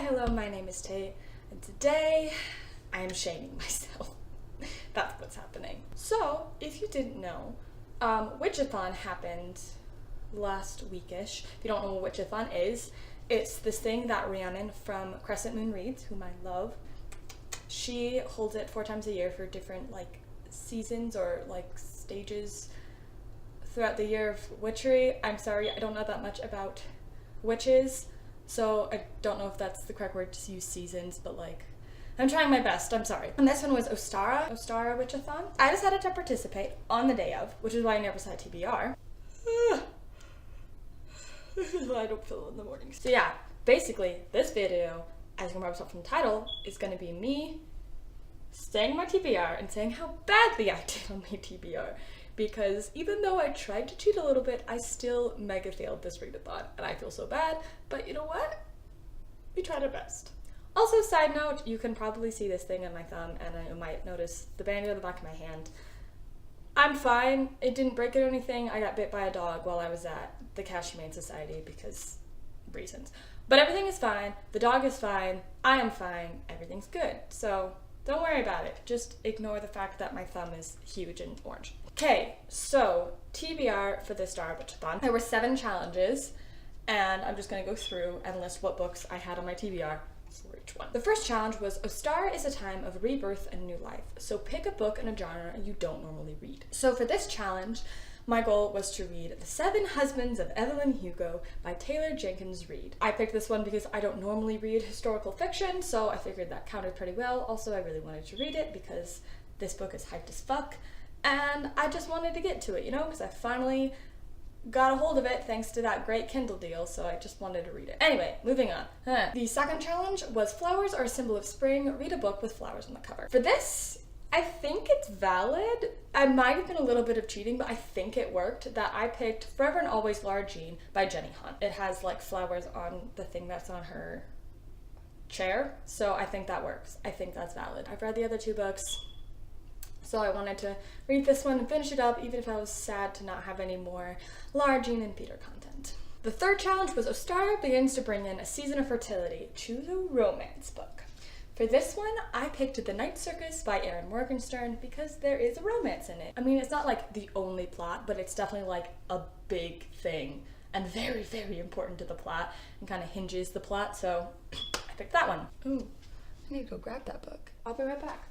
hello, my name is Tate, and today I am shaming myself. That's what's happening. So, if you didn't know, witchathon happened last weekish. If you don't know what witchathon is, it's this thing that Rhiannon from Crescent Moon Reads, whom I love, she holds it 4 times a year for different seasons or stages throughout the year of witchery. I'm sorry, I don't know that much about witches, so I don't know if that's the correct word to use seasons, but I'm trying my best, I'm sorry. And this one was Ostara Witchathon. I decided to participate on the day of, which is why I never saw TBR. This is why I don't feel in the mornings. So yeah, basically this video, as you can probably tell from the title, is going to be me saying my TBR and saying how badly I did on my TBR. Because even though I tried to cheat a little bit, I still mega failed this readathon, and I feel so bad, but you know what? We tried our best. Also, side note, you can probably see this thing on my thumb, and you might notice the bandage on the back of my hand. I'm fine. It didn't break it or anything. I got bit by a dog while I was at the Cash Humane Society because reasons. But everything is fine. The dog is fine. I am fine. Everything's good. So don't worry about it. Just ignore the fact that my thumb is huge and orange. Okay, so TBR for this Star Witchathon. There were 7 challenges, and I'm just going to go through and list what books I had on my TBR for each one. The first challenge was Ostara is a time of rebirth and new life, so pick a book in a genre you don't normally read. So for this challenge, my goal was to read The 7 Husbands of Evelyn Hugo by Taylor Jenkins Reid. I picked this one because I don't normally read historical fiction, so I figured that counted pretty well. Also, I really wanted to read it because this book is hyped as fuck, and I just wanted to get to it, because I finally got a hold of it thanks to that great Kindle deal, so I just wanted to read it. Anyway, moving on. The second challenge was Flowers Are a Symbol of Spring. Read a book with flowers on the cover. For this, I think it's valid. I might have been a little bit of cheating, but I think it worked that I picked Forever and Always Lara Jean by Jenny Hunt. It has flowers on the thing that's on her chair, so I think that works. I think that's valid. I've read the other 2 books, so I wanted to read this one and finish it up, even if I was sad to not have any more Lara Jean and Peter content. The third challenge was Ostara begins to bring in a season of fertility. Choose a romance book. For this one, I picked The Night Circus by Erin Morgenstern because there is a romance in it. I mean, it's not the only plot, but it's definitely a big thing and very, very important to the plot and kind of hinges the plot, so I picked that one. Ooh, I need to go grab that book. I'll be right back.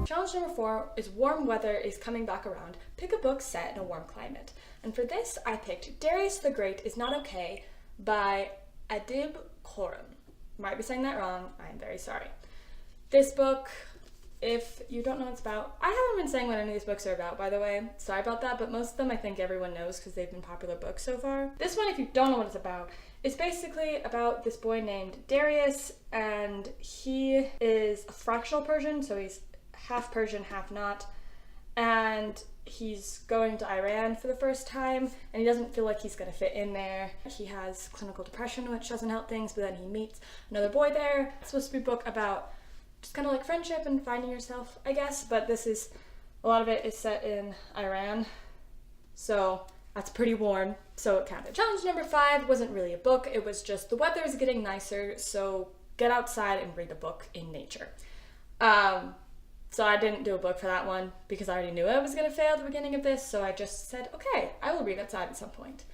Challenge number 4 is Warm Weather is Coming Back Around. Pick a book set in a warm climate. And for this, I picked Darius the Great is Not Okay by Adib Khorram. Might be saying that wrong. I'm very sorry. This book, if you don't know what it's about, I haven't been saying what any of these books are about, by the way. Sorry about that, but most of them I think everyone knows because they've been popular books so far. This one, if you don't know what it's about, it's basically about this boy named Darius, and he is a fractional Persian, so he's half Persian, half not, and he's going to Iran for the first time, and he doesn't feel like he's going to fit in there. He has clinical depression, which doesn't help things, but then he meets another boy there. It's supposed to be a book about just kind of friendship and finding yourself, I guess, but a lot of it is set in Iran, so that's pretty warm, so it counted. Challenge number 5 wasn't really a book, it was just the weather is getting nicer, so get outside and read a book in nature. So I didn't do a book for that one because I already knew I was going to fail at the beginning of this, so I just said, okay, I will read outside at some point.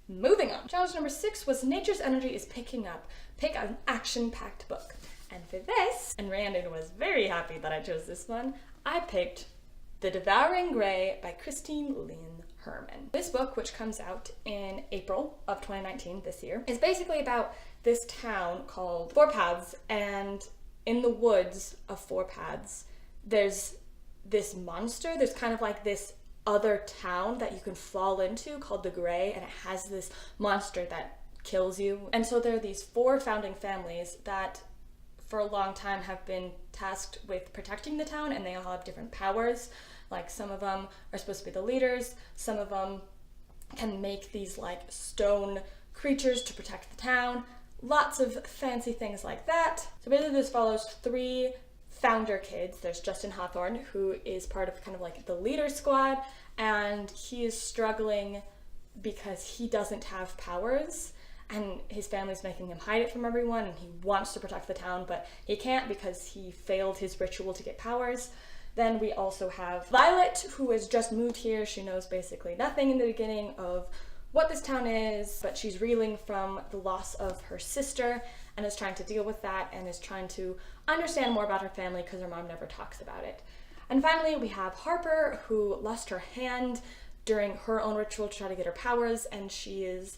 Moving on. Challenge number 6 was Nature's Energy is Picking Up. Pick an action-packed book. And for this, and Rhiannon was very happy that I chose this one, I picked The Devouring Grey by Christine Lynn Herman. This book, which comes out in April of 2019, this year, is basically about this town called Four Paths, and in the woods of Four Paths, there's this monster. There's kind of this other town that you can fall into called the Grey, and it has this monster that kills you. And so there are these 4 founding families that for a long time have been tasked with protecting the town, and they all have different powers. Some of them are supposed to be the leaders, some of them can make these stone creatures to protect the town, lots of fancy things like that. So basically this follows 3 founder kids. There's Justin Hawthorne, who is part of kind of the leader squad, and he is struggling because he doesn't have powers and his family's making him hide it from everyone, and he wants to protect the town, but he can't because he failed his ritual to get powers. Then we also have Violet, who has just moved here. She knows basically nothing in the beginning of what this town is, but she's reeling from the loss of her sister and is trying to deal with that and is trying to understand more about her family because her mom never talks about it. And finally, we have Harper, who lost her hand during her own ritual to try to get her powers, and she is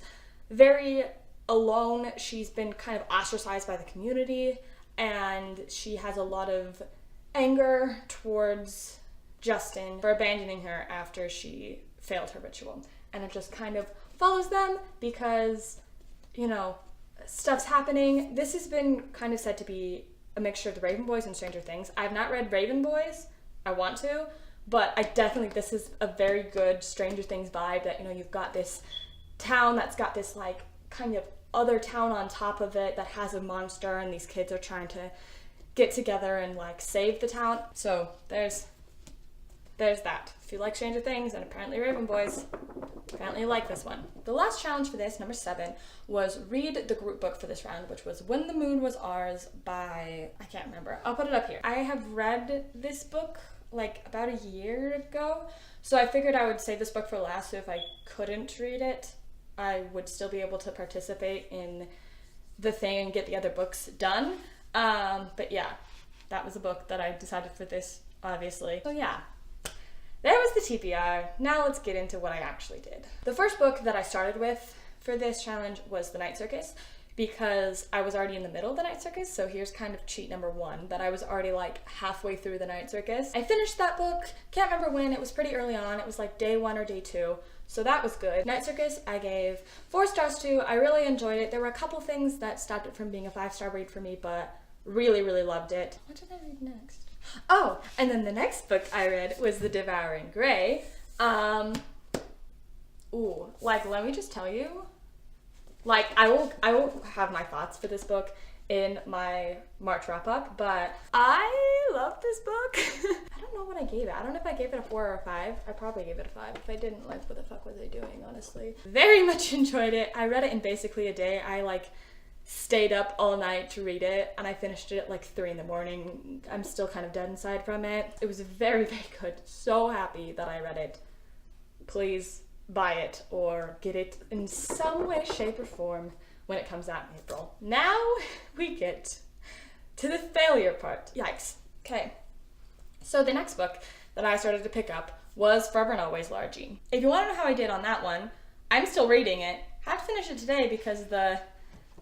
very alone. She's been kind of ostracized by the community, and she has a lot of anger towards Justin for abandoning her after she failed her ritual. And it just kind of follows them because, you know, stuff's happening. This has been kind of said to be a mixture of the Raven Boys and Stranger Things. I've not read Raven Boys. I want to, but I definitely, this is a very good Stranger Things vibe that, you know, you've got this town that's got this like kind of other town on top of it that has a monster, and these kids are trying to get together and like save the town. So there's that. If you like Stranger Things, and apparently Raven Boys, apparently you like this one. The last challenge for this, number 7, was read the group book for this round, which was When the Moon Was Ours by, I can't remember. I'll put it up here. I have read this book like about a year ago, so I figured I would save this book for last, so if I couldn't read it, I would still be able to participate in the thing and get the other books done. But yeah, that was a book that I decided for this, obviously. So yeah, there was the TBR. Now let's get into what I actually did. The first book that I started with for this challenge was The Night Circus, because I was already in the middle of The Night Circus, so here's kind of cheat number 1, that I was already like halfway through The Night Circus. I finished that book, can't remember when, it was pretty early on, it was like day 1 or day 2, so that was good. Night Circus, I gave 4 stars to. I really enjoyed it. There were a couple things that stopped it from being a 5-star read for me, but really, really loved it. What did I read next? Oh, and then the next book I read was The Devouring Grey. Let me just tell you, like, I will have my thoughts for this book in my March wrap-up, but I love this book. I don't know what I gave it. I don't know if I gave it a 4 or a 5. I probably gave it a 5. If I didn't, like, what the fuck was I doing, honestly? Very much enjoyed it. I read it in basically a day. I, like, stayed up all night to read it, and I finished it at like 3 in the morning. I'm still kind of dead inside from it. It was very, very good. So happy that I read it. Please buy it or get it in some way, shape, or form when it comes out in April. Now we get to the failure part. Yikes. Okay. So the next book that I started to pick up was Forever and Always, Lara Jean. If you want to know how I did on that one, I'm still reading it. Have to finish it today because the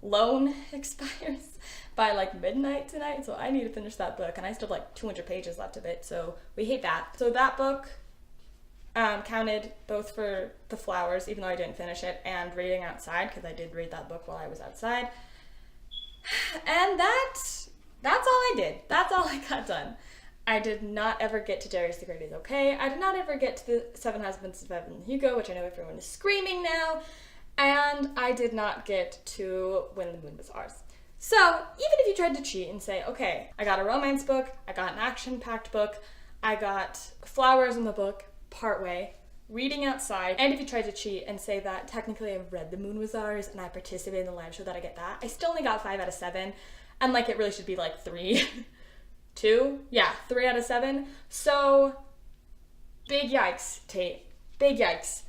loan expires by like midnight tonight, so I need to finish that book, and I still have like 200 pages left of it, so we hate that. So that book counted both for the flowers, even though I didn't finish it, and reading outside, because I did read that book while I was outside. And that's all I did. That's all I got done. I did not ever get to Darius the Great Is Okay. I did not ever get to the 7 Husbands of Evelyn Hugo, which I know everyone is screaming now. And I did not get to When the Moon Was Ours. So even if you tried to cheat and say, okay, I got a romance book, I got an action-packed book, I got flowers in the book partway, reading outside, and if you tried to cheat and say that technically I read The Moon Was Ours and I participated in the live show, that I get that, I still only got 5 out of 7, and like it really should be like 3. 2? Yeah, 3 out of 7. So big yikes, Tate. Big yikes.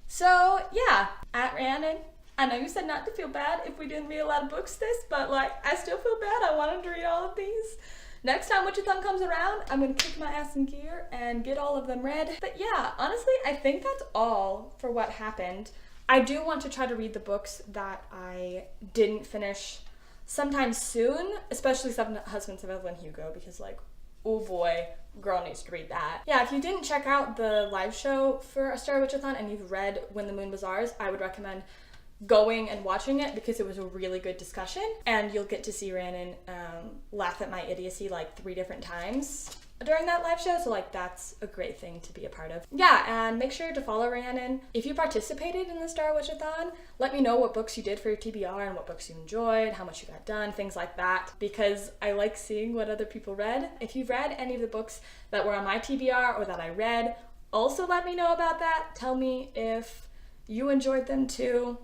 So yeah, at Rhiannon, I know you said not to feel bad if we didn't read a lot of books this, but like I still feel bad. I wanted to read all of these. Next time witchathon comes around, I'm gonna kick my ass in gear and get all of them read. But yeah, honestly, I think that's all for what happened. I do want to try to read the books that I didn't finish sometime soon, especially 7 Husbands of Evelyn Hugo, because like, oh boy, girl needs to read that. Yeah, if you didn't check out the live show for A Star Witchathon and you've read When the Moon Was Ours, I would recommend going and watching it because it was a really good discussion, and you'll get to see Rhiannon laugh at my idiocy like 3 different times during that live show, so like that's a great thing to be a part of. Yeah, and make sure to follow Rhiannon. If you participated in the Star Witchathon, let me know what books you did for your TBR and what books you enjoyed, how much you got done, things like that, because I like seeing what other people read. If you've read any of the books that were on my TBR or that I read, also let me know about that. Tell me if you enjoyed them too.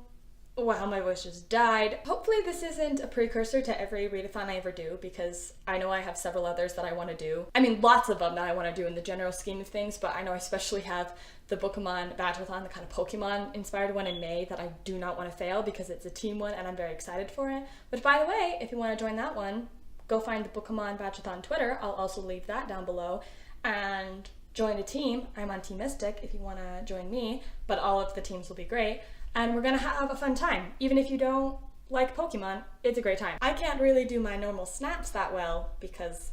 Wow, my voice just died. Hopefully this isn't a precursor to every readathon I ever do, because I know I have several others that I want to do. I mean, lots of them that I want to do in the general scheme of things, but I know I especially have the Pokemon Badgeathon, the kind of Pokemon inspired one in May that I do not want to fail because it's a team one and I'm very excited for it. Which, by the way, if you want to join that one, go find the Pokemon Badgeathon Twitter. I'll also leave that down below. And join a team. I'm on Team Mystic if you want to join me, but all of the teams will be great. And we're gonna have a fun time. Even if you don't like Pokemon, it's a great time. I can't really do my normal snaps that well because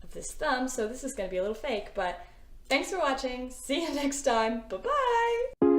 of this thumb, so this is gonna be a little fake, but thanks for watching. See you next time. Bye-bye!